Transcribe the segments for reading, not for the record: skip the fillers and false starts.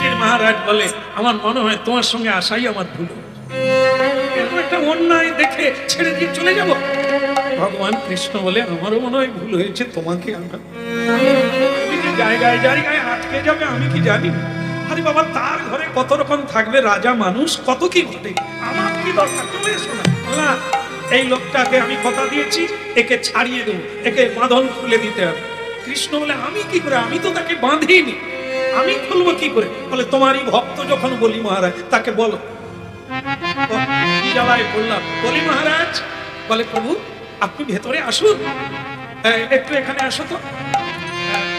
যুধিষ্ঠির মহারাজ বলে আমার মনে হয় তোমার সঙ্গে আসাই আমার ভুল, একটা অন্যায় দেখে ছেড়ে দিয়ে চলে যাব। ভগবান কৃষ্ণ বলে আমারও মনে হয় ভুল হয়েছে, তোমাকে আমরা জায়গায় জায়গায় আটকে যাবে আমি কি জানি। আরে বাবা, তার ঘরে কত রকম থাকবে, রাজা মানুষ, কত কি ঘটে, আমার কি দরকার, চলে এসো না। এই লোকটাকে আমি কথা দিয়েছি, একে ছাড়িয়ে দেবো, একে বাঁধন খুলে দিতে হবে। কৃষ্ণ বলে আমি কি করে, আমি তো তাকে বাঁধিনি, আমি খুলবো কি করে? বলে তোমারই ভক্ত যখন বলি মহারাজ তাকে বলো। কি জ্বালায় বললাম, বলি মহারাজ বলে প্রভু আপনি ভেতরে আসুন, একটু এখানে আসো তো,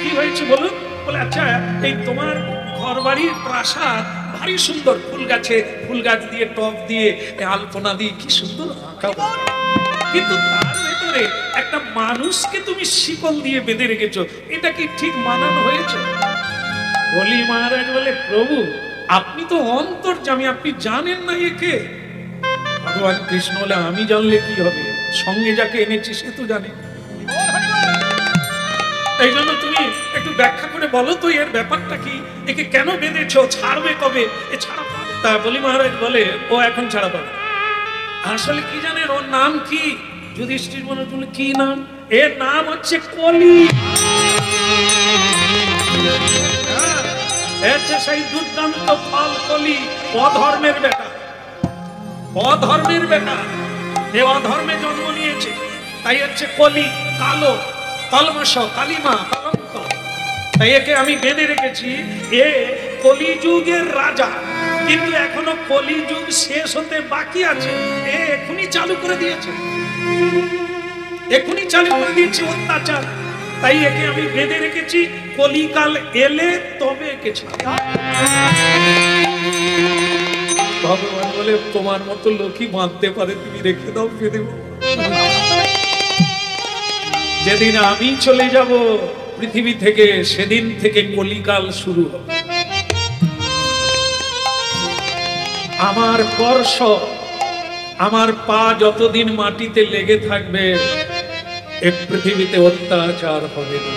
কি হয়েছে বলুন। বলে আচ্ছা এই তোমার ঘর বাড়ির প্রাসাদ ভারী সুন্দর, ফুল গাছ দিয়ে টব দিয়ে আলপনা দিয়ে কি সুন্দর আঁকা, কিন্তু তার ভেতরে একটা মানুষকে তুমি শিকল দিয়ে বেঁধে রেখেছো, এটা কি ঠিক মানানো হয়েছে? বলি মহারাজ বলে প্রভু আপনি তো অন্তর্যামী, আপনি জানেন না একে। ভগবান কৃষ্ণ বলে আমি জানলে কি হবে, সঙ্গে যাকে এনেছি সে তো জানে। এই জন্য তুমি একটু ব্যাখ্যা করে বলো তো এর ব্যাপারটা কি, একে কেন বেঁধেছো, ছাড়বে কবে, এ ছাড়া পাবে? তা বলি মহারাজ বলে ও এখন ছাড়া পাবে। আসলে কি জানেন ওর নাম কি? যুধিষ্ঠির মনে বলে কি নাম? এর নাম হচ্ছে কলি। সেই দুর্দান্ত ফল কলি, অধর্মের বেটা, অধর্মের বেটা, এ অধর্মে জন্ম নিয়েছে, তাই হচ্ছে কলি, কালো, কলমশ, কালিমা, কলঙ্ক। তাই একে আমি বেঁধে রেখেছি, এ কলিযুগের রাজা, কিন্তু এখনো কলিযুগ শেষ হতে বাকি আছে, এ এখনই চালু করে দিয়েছে, এখনই চালু করে দিয়েছে অত্যাচার। তাই একে আমি বেঁধে রেখেছি, কলিকাল এলে তবে একে ছাড়ব। ভগবান বলে তোমার মতো লোকই মানতে পারে, তুমি রেখে দাও, বেঁধে দাও। যেদিন আমি চলে যাব পৃথিবী থেকে, সেদিন থেকে কলিকাল শুরু হবে। আমার স্পর্শ, আমার পা যতদিন মাটিতে লেগে থাকবে এ পৃথিবীতে অত্যাচার হবে না,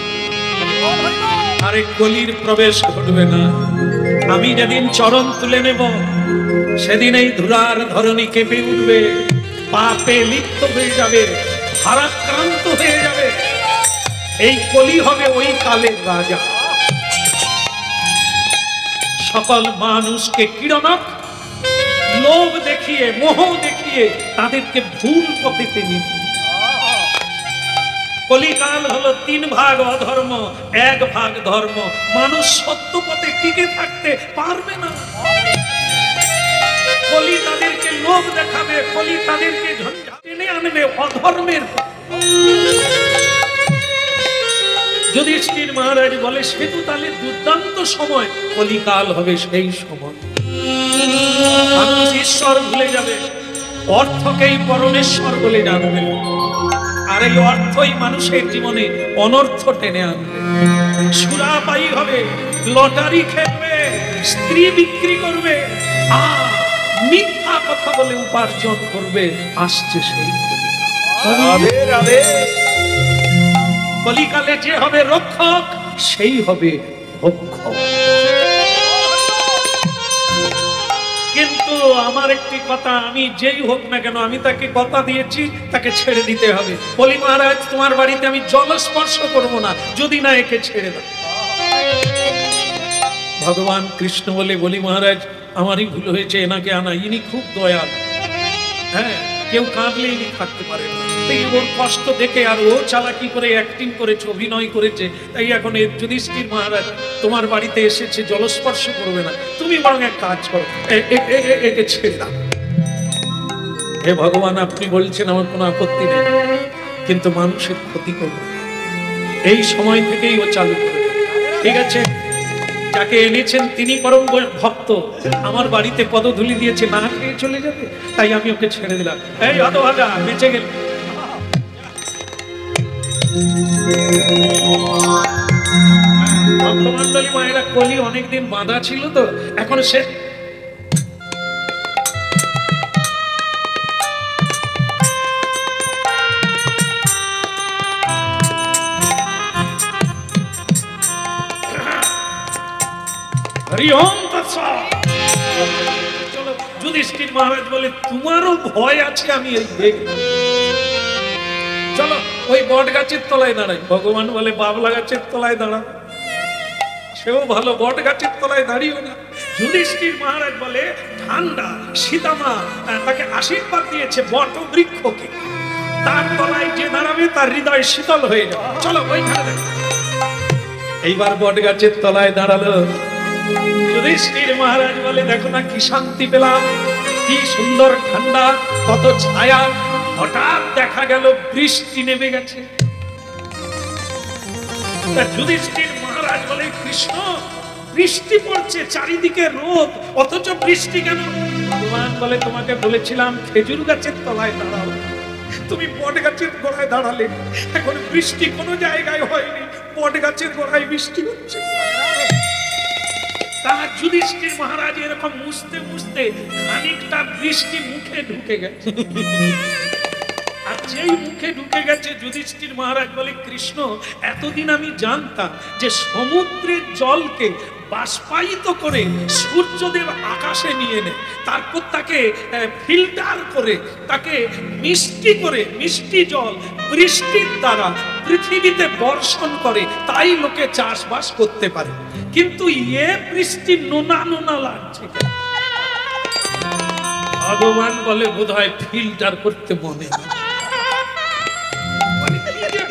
আরে কলির প্রবেশ ঘটবে না। আমি যেদিন চরণ তুলে নেব সেদিন এই ধুলার ধরণী কেঁপে উঠবে, পাপে লিপ্ত হয়ে যাবে, ভারাক্রান্ত হয়ে যাবে। এই কলি হবে ওই কালের রাজা, সকল মানুষকে কিরণক লোভ দেখিয়ে, মোহ দেখিয়ে তাদেরকে ভুল পথে নিয়ে। কলিকাল হলো 3 ভাগ অধর্ম, 1 ভাগ ধর্ম। মানুষ সত্য পথে টিকে থাকতে পারবে না। কলি তাদেরকে লোভ দেখাবে, কলি তাদেরকে ঝঞ্ঝাট টেনে আনবে অধর্মের। যুধিষ্ঠির মহারাজ বলে সেতু তাহলে দুর্দান্ত সময়, কলিকাল হবে সেই সময়। মানুষ ঈশ্বর ভুলে যাবে, অর্থকেই পরমেশ্বর বলে জানবে, আর এই অর্থই মানুষের জীবনে অনর্থ টেনে আনবে। সুরাপায়ী হবে, লটারি খেলবে, স্ত্রী বিক্রি করবে, আর মিথ্যা কথা বলে উপার্জন করবে। আসছে সেই কলিকালে যে হবে রক্ষক, সেই হবে ভক্ষক। কিন্তু আমার একটি কথা, আমি যেই হোক না কেন আমি তাকে কথা দিয়েছি, তাকে ছেড়ে দিতে হবে। বলি মহারাজ তোমার বাড়িতে আমি জল স্পর্শ করব না যদি না একে ছেড়ে দাও। ভগবান কৃষ্ণ বলে বলি মহারাজ আমারই ভুল হয়েছে, এনাকে আনা, ইনি খুব দয়াল, হ্যাঁ কেউ কাঁদলে ইনি থাকতে পারে না। তাই ওর কষ্ট দেখে আর ও চালাকি করে অ্যাক্টিং করেছে, অভিনয় করেছে, তাই এখন যুধিষ্ঠির মহারাজ তোমার বাড়িতে এসেছে, জলস্পর্শ করবে না, তুমি বরং এক কাজ করো, একে ছেড়ে দাও। হে ভগবান আপনি বলছেন আমার কোনো আপত্তি নেই, কিন্তু মানুষের ক্ষতি করবে, এই সময় থেকেই ও চালু করবে। ঠিক আছে, যাকে এনেছেন তিনি পরম ভক্ত, আমার বাড়িতে পদধূলি দিয়েছে, না খেয়ে চলে যাবে, তাই আমি ওকে ছেড়ে দিলাম। এই হতভাগা বেঁচে গেল। ভক্তমণ্ডলী মায়েরা, কলি অনেকদিন বাঁধা ছিল তো, এখন সে হরি ওম চলো। যুধিষ্ঠির মহারাজ বলে তোমারও ভয় আছে আমি এই দেখলাম, চলো ওই বট গাছের তলায় দাঁড়াই। ভগবান বলে বাবলা গাছের তলায় দাঁড়া, সেও ভালো, বট গাছের তলায় দাঁড়িয়েও না। যুধিষ্ঠির মহারাজ বলে ঠান্ডা, সীতামা তাকে আশীর্বাদ দিয়েছে বট বৃক্ষকে, তার তলায় যে দাঁড়াবে তার হৃদয় শীতল হয়ে যাবে, চলো ওইখানে। এইবার বট গাছের তলায় দাঁড়ালো। যুধিষ্ঠির মহারাজ বলে দেখো না কি শান্তি পেলাম, কি সুন্দর ঠান্ডা, কত ছায়া। হঠাৎ দেখা গেল বৃষ্টি নেমে গেছে। যুধিষ্ঠির মহারাজ বলে কৃষ্ণ বৃষ্টি পড়ছে, চারিদিকে রোদ, অথচ বৃষ্টি কেন? ভগবান বলে তোমাকে বলেছিলাম খেজুর গাছের তলায় দাঁড়াও, তুমি বট গাছের গোড়ায় দাঁড়ালে, এখন বৃষ্টি কোনো জায়গায় হয়নি, বট গাছের গোড়ায় বৃষ্টি হচ্ছে। তার যুধিষ্ঠির মহারাজ এরকম মুছতে মুছতে খানিকটা বৃষ্টি মুখে ঢুকে গেছে। আর যেই মুখে ঢুকে গেছে যুধিষ্ঠির মহারাজ বলে কৃষ্ণ এতদিন আমি জানতাম যে সমুদ্রের জলকে বাষ্পায়িত করে সূর্যদেব আকাশে নিয়ে নেয়, তারপর তাকে ফিল্টার করে তাকে মিষ্টি করে, মিষ্টি জল বৃষ্টির দ্বারা পৃথিবীতে বর্ষণ করে, তাই লোকে চাষবাস করতে পারে। কিন্তু এ বৃষ্টি নোনা নোনা লাগছে। ভগবান বলে বোধহয় ফিল্টার করতে মনে নেই,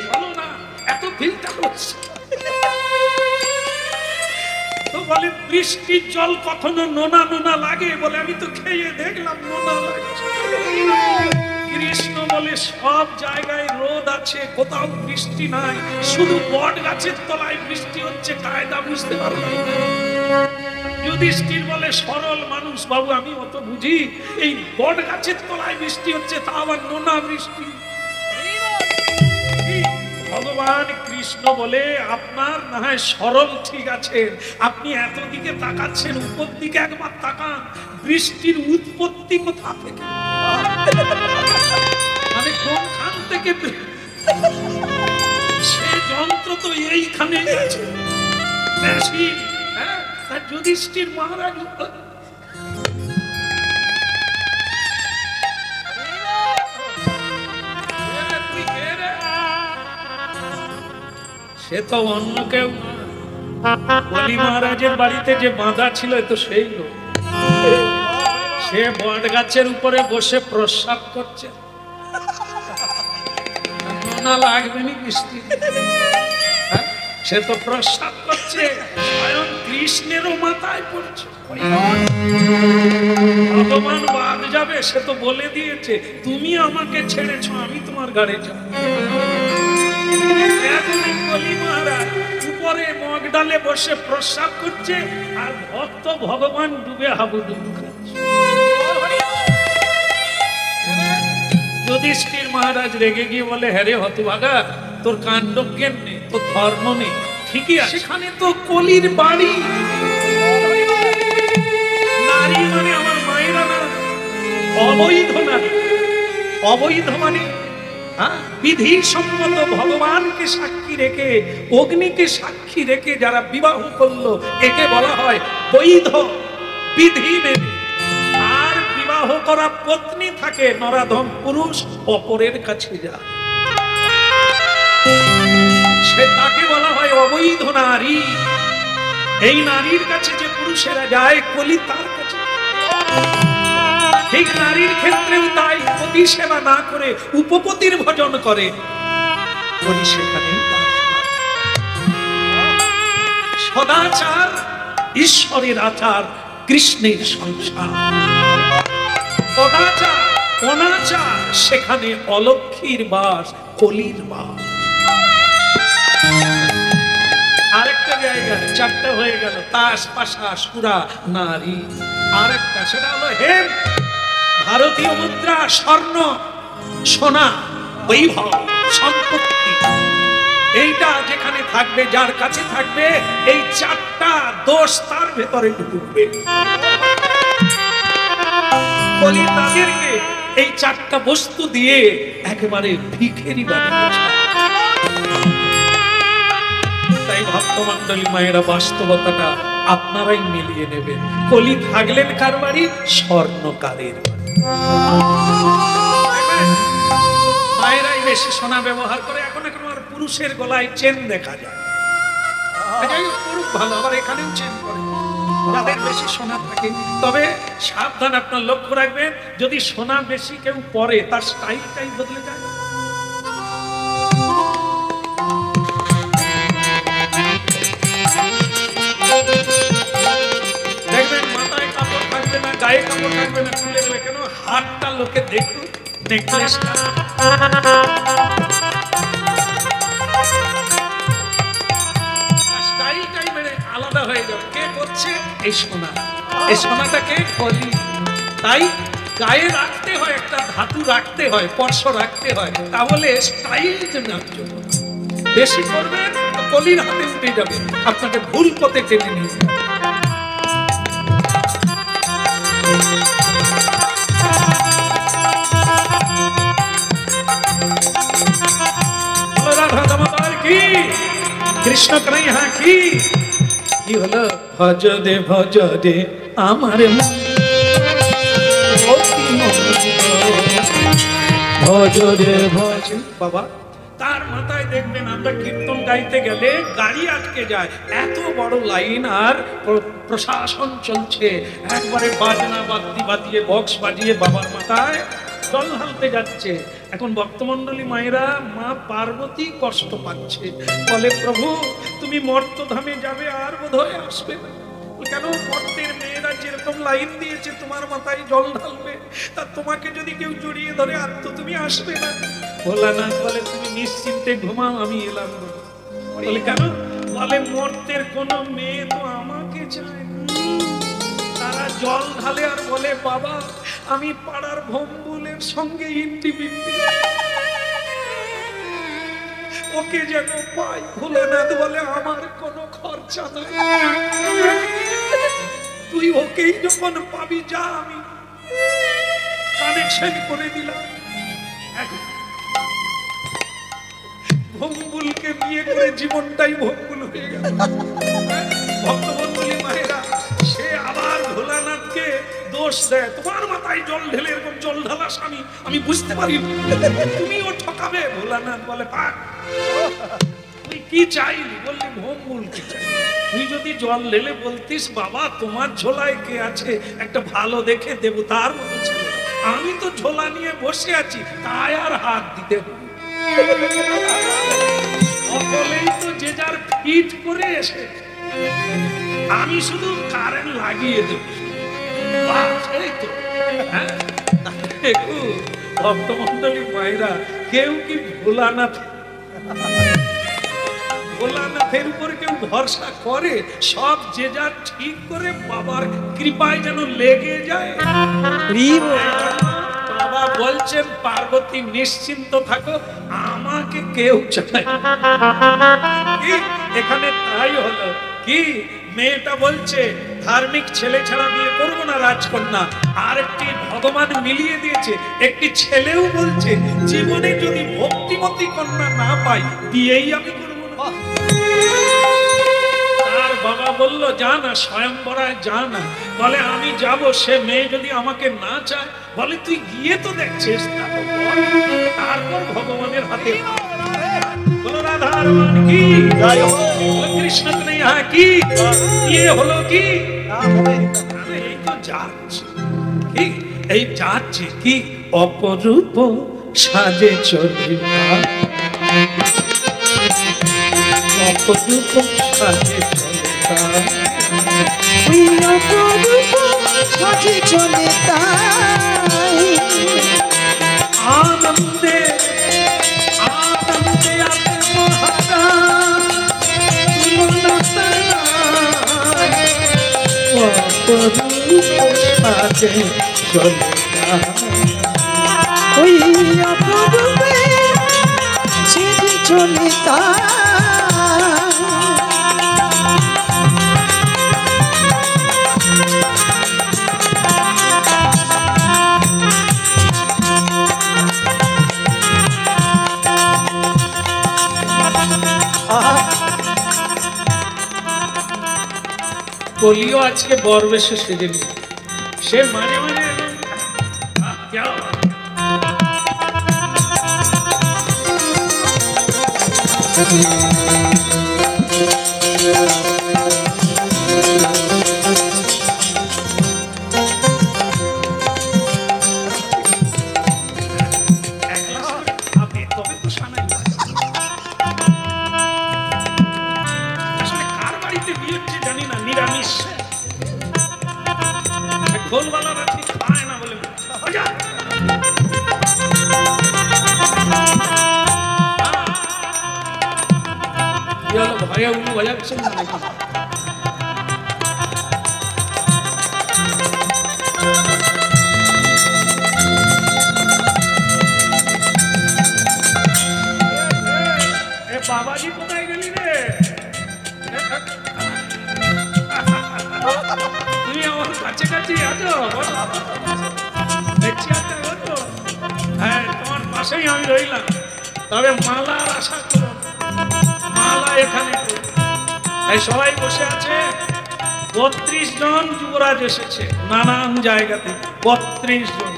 ভালো না এত ফিল্টার হচ্ছে। তো বলে বৃষ্টির জল কখনো নোনা নোনা লাগে? বলে আমি তো খেয়ে দেখলাম নোনা লাগছে। কৃষ্ণ বলে সব জায়গায় রোদ আছে, কোথাও বৃষ্টি নাই, শুধু বট গাছের তলায় বৃষ্টি হচ্ছে, কায়দা বুঝতে পারলাম। যুধিষ্ঠির বলে সরল মানুষ বাবু, আমি অত বুঝি, এই বট গাছের তলায় বৃষ্টি হচ্ছে, তা আবার নোনা বৃষ্টি। ভগবান কৃষ্ণ বলে আপনার না হয় সরল ঠিক আছে, আপনি এত দিকে তাকাচ্ছেন, উপর দিকে একবার তাকান, বৃষ্টির উৎপত্তি কোথা থেকে, মানে কোনখান থেকে? সে যন্ত্র তো এইখানে আছে, মেশিন। হ্যাঁ, যুধিষ্ঠির মহারাজ সে তো অন্য কেউ, বলি মহারাজের বাড়িতে যে বাঁধা ছিল তো সেই লোক, সে বট গাছের উপরে বসে প্রস্রাব করছে, না লাগবে নি বৃষ্টি, সে তো প্রস্রাব করছে, স্বয়ং কৃষ্ণেরও মাথায় পড়ছে। ভগবান বাদ যাবে, সে তো বলে দিয়েছে তুমি আমাকে ছেড়েছ, আমি তোমার গাড়ি যাব। উপরে মগ ডালে বসে প্রস্রাব করছে, আর ভক্ত ভগবান ডুবে হাবুডুবু খাচ্ছে। যুধিষ্ঠির মহারাজ রেগে গিয়ে বলে হ্যাঁ রে হতভাগা, তোর কাণ্ড জ্ঞান নেই, তোর ধর্ম নেই, ঠিকই আছে, সেখানে তো কলির বাড়ি, নারী মানে আমার মায়েরা না, অবৈধ নারী, অবৈধ মানে বিধি সম্মত ভগবানকে সাক্ষী রেখে, অগ্নিকে সাক্ষী রেখে যারা বিবাহ করলো, একে বলা হয় বৈধ, বিধি মেনে। আর বিবাহ করা পত্নী থাকে নরাধম পুরুষ, অপরের কাছে যায়, সে তাকে বলা হয় অবৈধ নারী। এই নারীর কাছে যে পুরুষেরা যায়, কলি তার কাছে। ঠিক নারীর ক্ষেত্রেও তাই, পতি সেবা না করে উপপতির ভজন করে, কলি সেখানেই সদাচার, ঈশ্বরের আচার, কৃষ্ণের সংসার। সদাচার অনাচার, সেখানে অলক্ষীর বাস, কলির বাস। আরেকটা জায়গা, চারটা হয়ে গেল, তাস পাশা সুরা নারী। আরেকটা সেটা হলো হেম, ভারতীয় মুদ্রা, স্বর্ণ সোনা, বৈভব সম্পত্তি, এইটা যেখানে থাকবে, যার কাছে থাকবে, এই চারটা দোষ তার ভেতরে ঢুকবে। বলি তাদেরকে এই চারটা বস্তু দিয়ে একেবারে ভিখেরি বানিয়েছে। তাই ভক্তমণ্ডলী মায়েরা বাস্তবতাটা আপনারাই মিলিয়ে নেবেন। কলি থাকলেন কার বাড়ি? স্বর্ণকারের বাড়ি। মায়েরাই বেশি সোনা ব্যবহার করে। এখন আর পুরুষের গলায় চেন দেখা যায়, পুরুষ ভালো, আবার এখানেও চেন করে যাদের বেশি সোনা থাকে। তবে সাবধান, আপনার লক্ষ্য রাখবেন, যদি সোনা বেশি কেউ পরে তার স্টাইলটাই বদলে যায়। দেখবেন মাথায় কাপড় থাকবে না, গায়ে কাপড় থাকবে না, খুলে দেবে। কেন? হাতটা লোকে দেখুক, নেকলেসটা। স্টাইলটাই মানে আলাদা হয়ে যাবে। কে করছে? এই সোনা। এই সোনাটাকে কলি। তাই গায়ে রাখতে হয়, একটা ধাতু রাখতে হয়, স্পর্শ রাখতে হয়, তাহলে স্টাইল জন্য বেশি করবেন, কলির হাতে উঠে যাবে, আপনাকে ভুল পথে টেনে নিয়ে যাবে। রাধা দামোদর কি, কৃষ্ণ কানাইয়া কি, কি হলো? ভজ দে আমার ভজ দে ভজ। বাবা, তার মাথায় দেখবেন আমরা কীর্তন গাইতে গেলে গাড়ি আটকে যায়, এত বড় লাইন, আর প্রশাসন চলছে, একবারে বাজনা বাজিয়ে বক্স বাজিয়ে বাবার মাথায় জল ঢালতে যাচ্ছে। এখন ভক্তমণ্ডলী মায়েরা, মা পার্বতী কষ্ট পাচ্ছে, বলে প্রভু তুমি মর্তধামে যাবে, আর বোধহয় আসবে না। কেন? মর্তের মেয়েরা যেরকম লাইন দিয়েছে তোমার মাথায় জল ঢালবে, তা তোমাকে যদি কেউ জড়িয়ে ধরে আর তো তুমি আসবে না। ভোলানাথ বলে তুমি নিশ্চিন্তে ঘুমাও, আমি এলাম। বলে কেন? বলে মর্তের কোন মেয়ে তো আমাকে চায় না। তারা জল ঢালে আর বলে বাবা আমি পাড়ার ভম্বুলের সঙ্গে ইন্টিভিটি, ওকে যেন পাই। ভোলানাথ বলে আমার কোনো খরচা নাই, তুই ওকেই যখন পাবি যা, আমি কানেকশন করে দিলাম। ভম্বুলকে বিয়ে করে জীবনটাই ভম্বুল হয়ে গেল। ভক্তমণ্ডলী মায়েরা, সে আবার ভোলানাথকে দোষ দেয়, তোমার মাথায় জল ঢেলে এরকম জল ঢালা স্বামী আমি বুঝতে পারি, তুমিও ঠকাবে। ভোলানাথ বলে পাক, তুই কি চাইলি? বললি ভম্বুল কি চাই। তুই যদি জল ঢেলে বলতিস বাবা তোমার ঝোলায় কে আছে, একটা ভালো দেখে দেব, তার মতো ছেলে, আমি তো ঝোলা নিয়ে বসে আছি, তাই আর হাত দিতে হবে। সকলেই তো যে যার ফিট করে এসে, আমি শুধু কারেন্ট লাগিয়ে দেব। ভক্তমণ্ডলী মায়েরা, কেউ কি ভোলানাথের উপর কেউ ভরসা করে? সব যে যার ঠিক করে বাবার কৃপায় যেন লেগে যায়। বাবা বলছেন পার্বতী নিশ্চিন্ত থাকো, আমাকে কেউ চায়। এখানে তাই হলো কি, মেয়েটা বলছে ধার্মিক ছেলে ছাড়া বিয়ে করবো না রাজকন্যা, আর একটি ভগবান মিলিয়ে দিয়েছে, একটি ছেলেও বলছে জীবনে যদি ভক্তিমতী কন্যা না পাই বিয়েই আমি করবো না। তার বাবা বলল যা না, স্বয়ংবরায় যা না। বলে আমি যাব, সে মেয়ে যদি আমাকে না চায়, বলে তুই গিয়ে তো দেখছিস, তারপর ভগবানের হাতে। বলো রাধার মান কি, কৃষ্ণ কানাইয়া কি, বিয়ে হলো কি? এই তো যাচ্ছে, কি এই যাচ্ছে কি অপরূপ সাজে চলে, অপরূপ সাজে চলে, আনন্দে আনন্দে আত্মহারা সাজে চলে, ওই অপরূপে সাজে চলে। কলিও আজকে বরবেশে সেজে নিয়ে সে মাঝে মাঝে এরকম, আহ, क्या बात। भैया उल्लू बजाচ্ছেন না নাকি? এ বাবাজি কোথায় গেলি রে? তুমি আমার কাছে কাছে আছো, দেখছি আছো বলো। হ্যাঁ, তোমার পাশেই আমি রইলাম, তবে মালার আশা করো, মালা এখানে এই সবাই বসে আছে। 32 জন যুবরাজ এসেছে নানান জায়গা থেকে, 32 জন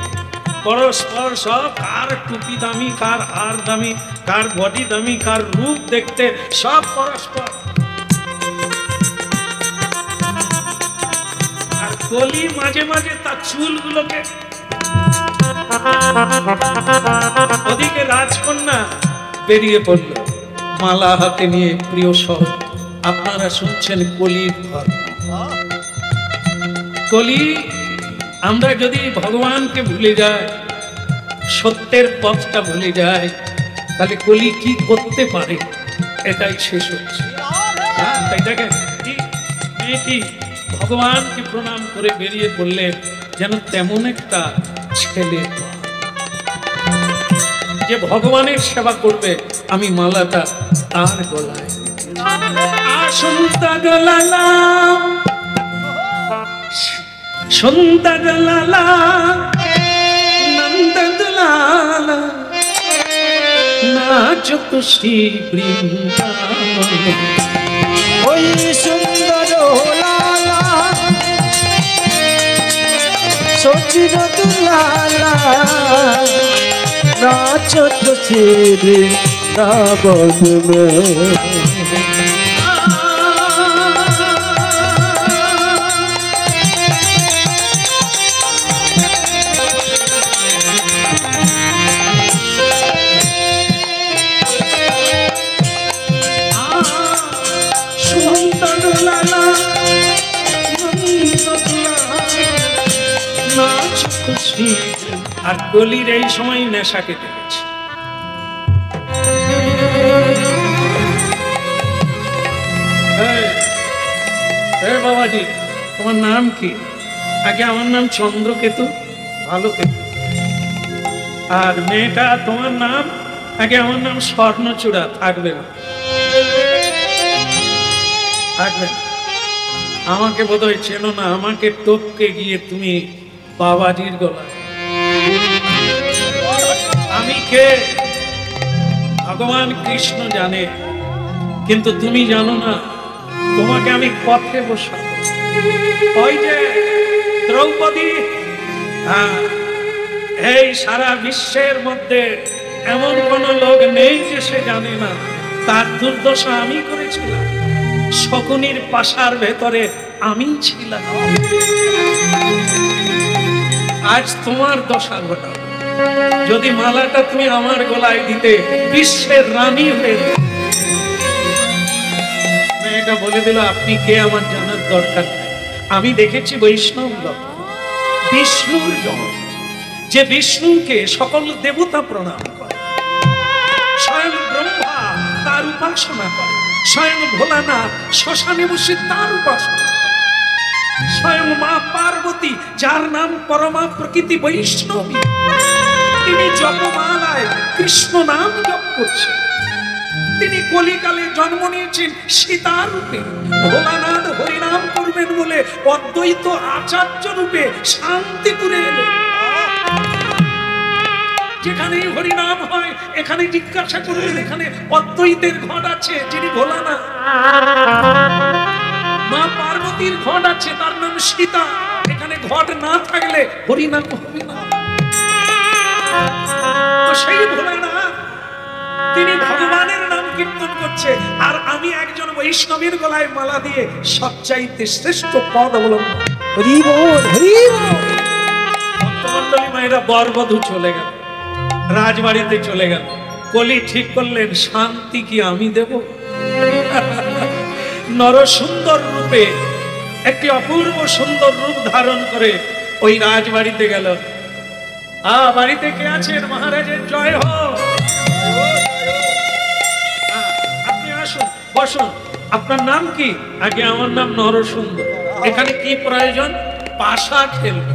পরস্পর সব, কার টুপি দামি, কার হার দামি, কার বডি দামি, কার রূপ দেখতে সব পরস্পর। আর কলি মাঝে মাঝে তার চুলগুলোকে, ওদিকে রাজকন্যা বেরিয়ে পড়ল মালা হাতে নিয়ে। প্রিয় সব, আপনারা শুনছেন কলির ধর্ম। কলি, আমরা যদি ভগবানকে ভুলে যাই, সত্যের পথটা ভুলে যাই, তাহলে কলি কি করতে পারে এটাই শেষ হচ্ছে। তাই দেখেন মেয়েটি ভগবানকে প্রণাম করে বেরিয়ে পড়লেন, যেন তেমন একটা ছেলে যে ভগবানের সেবা করবে। আমি মালাটা তার গলায়, সুন্দর লালা সুন্দর লালা নন্দ লালা নাচ খুশি বৃন্দাবন। ওই সুন্দর লালা সচিন দুলালা নাচো তো বৃন্দাবন মে। আর কলির এই সময় নেশা কেটে গেছে। বাবাজি, তোমার নাম কি? আগে আমার নাম চন্দ্রকেতু, ভালো কেতু। আর মেয়েটা তোমার নাম? আগে আমার নাম স্বর্ণচূড়া। থাকবে না, থাকবে না। আমাকে বোধহয় চেনো না, আমাকে টপকে গিয়ে তুমি বাবাজির গলায়। আমি কে ভগবান কৃষ্ণ জানে, কিন্তু তুমি জানো না। তোমাকে আমি পথে বসাবো। ওই যে দ্রৌপদী, হ্যাঁ, এই সারা বিশ্বের মধ্যে এমন কোন লোক নেই যে সে জানে না তার দুর্দশা আমি করেছিলাম। শকুনির পাশার ভেতরে আমি ছিলাম। আজ তোমার দশা ঘটাবো। যদি মালাটা তুমি আমার গলায় দিতে, বিশ্বের রানী হয়ে। মেয়েটা বলে দিল, আপনি কে আমার জানার দরকার নেই। আমি দেখেছি বৈষ্ণব লক্ষণ, বিষ্ণুর জন, যে বিষ্ণুকে সকল দেবতা প্রণাম করে, স্বয়ং ব্রহ্মা তার উপাসনা করে, স্বয়ং ভোলানাথ শ্মশানে বসে তার উপাসনা, স্বয়ং মা পার্বতী যার নাম পরমা প্রকৃতি বৈষ্ণবী, তিনি জপমালায় কৃষ্ণ নাম জপ করছেন। তিনি কলিকালে জন্ম নিয়েছেন সীতার রূপে। ভোলানাথ হরিনাম করবেন বলে অদ্বৈত আচার্য রূপে শান্তিপুরে এলেন। যেখানেই হরিনাম হয় এখানে জিজ্ঞাসা করবেন, এখানে অদ্বৈতের ঘট আছে, যিনি ভোলানাথ। মা পার্বতী মাটির ঘট আছে, তার নাম সীতা। এখানে ঘট না থাকলে হরিনাম হবে না। তো সেই ভোলানাথ তিনি ভগবানের নাম কীর্তন করছে, আর আমি একজন বৈষ্ণবের গলায় মালা দিয়ে সবচাইতে শ্রেষ্ঠ পদ অবলম্বন। হরি বল, হরি বল। ভক্তমণ্ডলী মায়েরা বরবধূ চলে গেল, রাজবাড়িতে চলে গেল। কলি ঠিক করলেন শান্তি কি আমি দেব? নরসুন্দর রূপে একটি অপূর্ব সুন্দর রূপ ধারণ করে ওই রাজবাড়িতে গেল। বাড়িতে কে আছেন? মহারাজের জয় হোক। আপনি আসুন, বসুন। আপনার নাম কি? আগে আমার নাম নরসুন্দর। এখানে কি প্রয়োজন? পাশা খেলবে।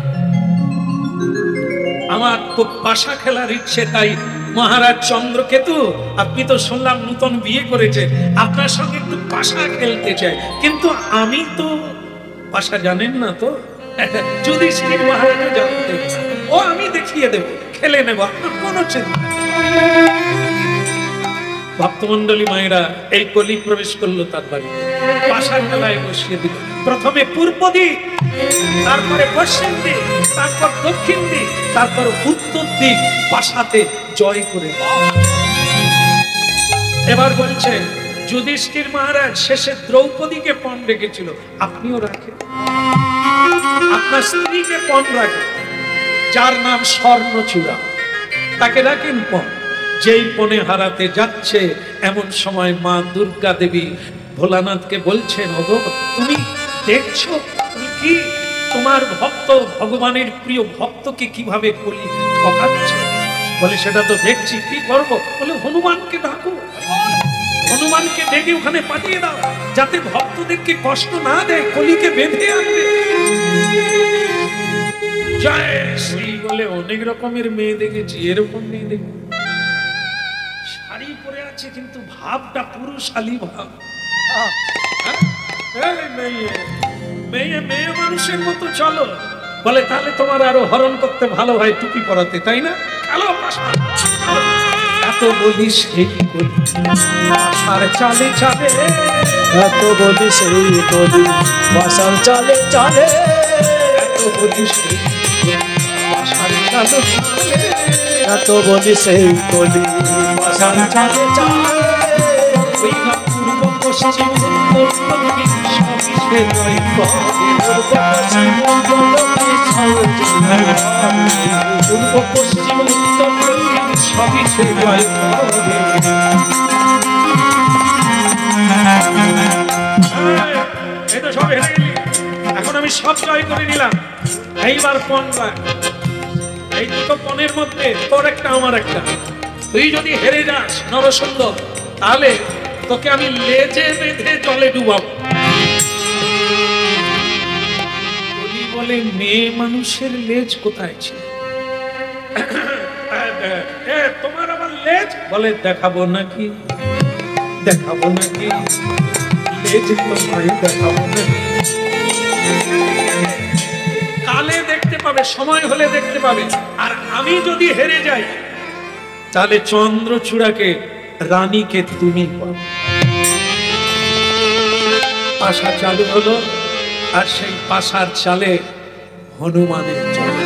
আমার খুব পাশা খেলার ইচ্ছে, তাই মহারাজ চন্দ্রকেতু আপনি তো শুনলাম নতুন বিয়ে করেছে, আপনার সঙ্গে একটু পাশা খেলতে চাই। কিন্তু আমি তো পাশা জানেন না তো। যুধিষ্ঠির মহারাজও জানতেন, ও আমি দেখিয়ে দেব, খেলে নেব, আপনার কোনো চিন্তা। ভক্তমণ্ডলী মায়েরা এই কলি প্রবেশ করলো তার বাড়িতে, পাশা খেলায় বসিয়ে দিল। প্রথমে পূর্ব দিক, তারপরে পশ্চিম দিক, তারপর দক্ষিণ দিক, তারপর উত্তর দিক পাশাতে জয় করে। এবার বলছে যুধিষ্ঠির মহারাজ শেষে দ্রৌপদীকে পণ রেখেছিল, আপনিও রাখেন। আপনার স্ত্রীকে পণ রাখেন, যার নাম স্বর্ণচূড়া, তাকে রাখেন পণ। যেই পণে হারাতে যাচ্ছে, এমন সময় মা দুর্গা দেবী ভোলানাথকে বলছেন, ওগো তুমি দেখছো তুমি কি তোমার ভক্ত, ভগবানের প্রিয় ভক্তকে কিভাবে কলি ঠকাচ্ছে? বলে সেটা তো দেখছি, কি করবো? বলে হনুমানকে ডাকো, হনুমানকে ডেকে ওখানে পাঠিয়ে দাও, যাতে ভক্তদেরকে কষ্ট না দেয়, কলিকে বেঁধে আনবে। জয় শ্রী বলে অনেক রকমের মেয়ে দেখেছি, এরকম মেয়ে দেখি শাড়ি পরে আছে কিন্তু ভাবটা পুরুষালী ভাব। মেয়ে মেয়ে মানুষের মতো চলো। বলে তাহলে তোমার আরো হরণ করতে ভালো হয় টুপি পরাতে, তাই না? কালো পাশা এত বলি সেই কলি, পাশার চালে চালে এত বলি সেই কলি, পাশার চালে চালে। এত বলি সেই পাশার চালে চালে, এত বলি সেই কলি, পাশার চালে চালে। ওই না পূর্ব পশ্চিম উত্তর দক্ষিণ সবই সে জয় করে। পূর্ব পশ্চিম উত্তর দক্ষিণ সবই সে জয় করে। এই তো সব হেরে গেলি, এখন আমি সব জয় করে নিলাম। এইবার পণ রাখ, এই দুটো পণের মধ্যে তোর একটা আমার একটা। তুই যদি হেরে যাস নরসুন্দর, তাহলে তোকে আমি লেজে বেঁধে জলে ডুবাবো। বলি বলে মেয়ে মানুষের লেজ কোথায় ছিল? তোমার আবার লেজ? বলে দেখাবো নাকি, দেখাবো নাকি লেজ, তোমায় দেখাবো নাকি। কালে দেখতে পাবে, সময় হলে দেখতে পাবে। আর আমি যদি হেরে যাই, তাহলে চন্দ্রচূড়াকে রানীকে তুমি পাবে। পাশা চালু হলো, আর সেই পাশার চালে হনুমানের চলে।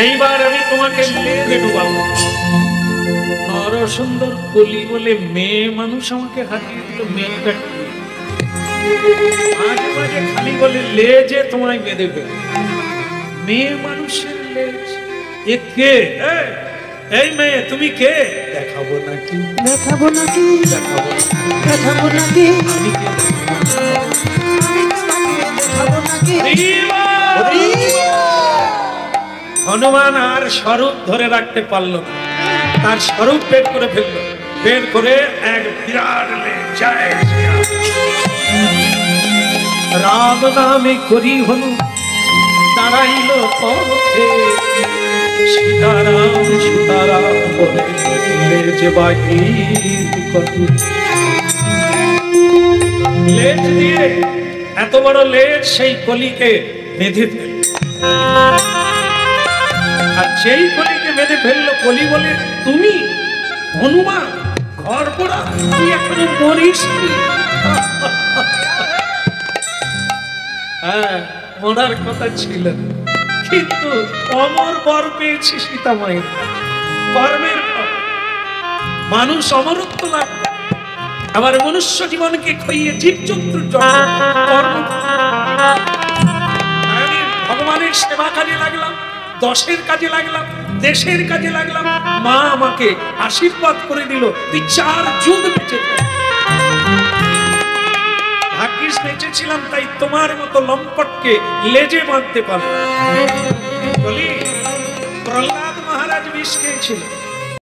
এইবার আমি তোমাকে লেগে ডুবাবো। নরসুন্দর কলি বলে মেয়ে মানুষ আমাকে হারিয়ে দিল, মেয়েটা কি? মাঝে মাঝে খালি বলে লেজে তোমায় বেঁধে ফেলে। মেয়ে মানুষের লেজ, এ কে? এই মেয়ে তুমি কে? দেখাবো নাকি, দেখাবো নাকি, দেখাবো দেখাবো নাকি, আমি কে? দেখাবো নাকি। হনুমান আর স্বরূপ ধরে রাখতে পারলো না, তার স্বরূপ বের করে ফেললো। বের করে এক বিরাট জয় রাম নামে করি হনু দাঁড়াইল পথে, সীতারাম সীতারাম বলে লেজ বাহির কত। লেজ দিয়ে, এত বড় লেজ সেই কলিকে বেঁধে ফেল। আর সেই কলিকে বেঁধে ফেললো, কলি বলে তুমি হনুমান ঘর পোড়া, তুই এখনো মরিস নি। হ্যাঁ, মরার কথা ছিল, কিন্তু অমর বর পেয়েছি সীতা মায়ের কর্মের ফল। মানুষ অমরত্ব লাভ করে, আবার মনুষ্য জীবনকে খইয়ে জীবজন্তুর কর্ম। ভগবানের সেবা কাজে লাগলাম, দশের কাজে লাগলাম, দেশের কাজে লাগলাম। মা আমাকে আশীর্বাদ করে দিল, তুই 4 যুগ বেঁচে থাক। ভাগ্যিস বেঁচেছিলাম, তাই তোমার মতো লম্পটকে লেজে বাঁধতে পারলাম। বলি প্রহ্লাদ মহারাজ বিষ খেয়েছিল,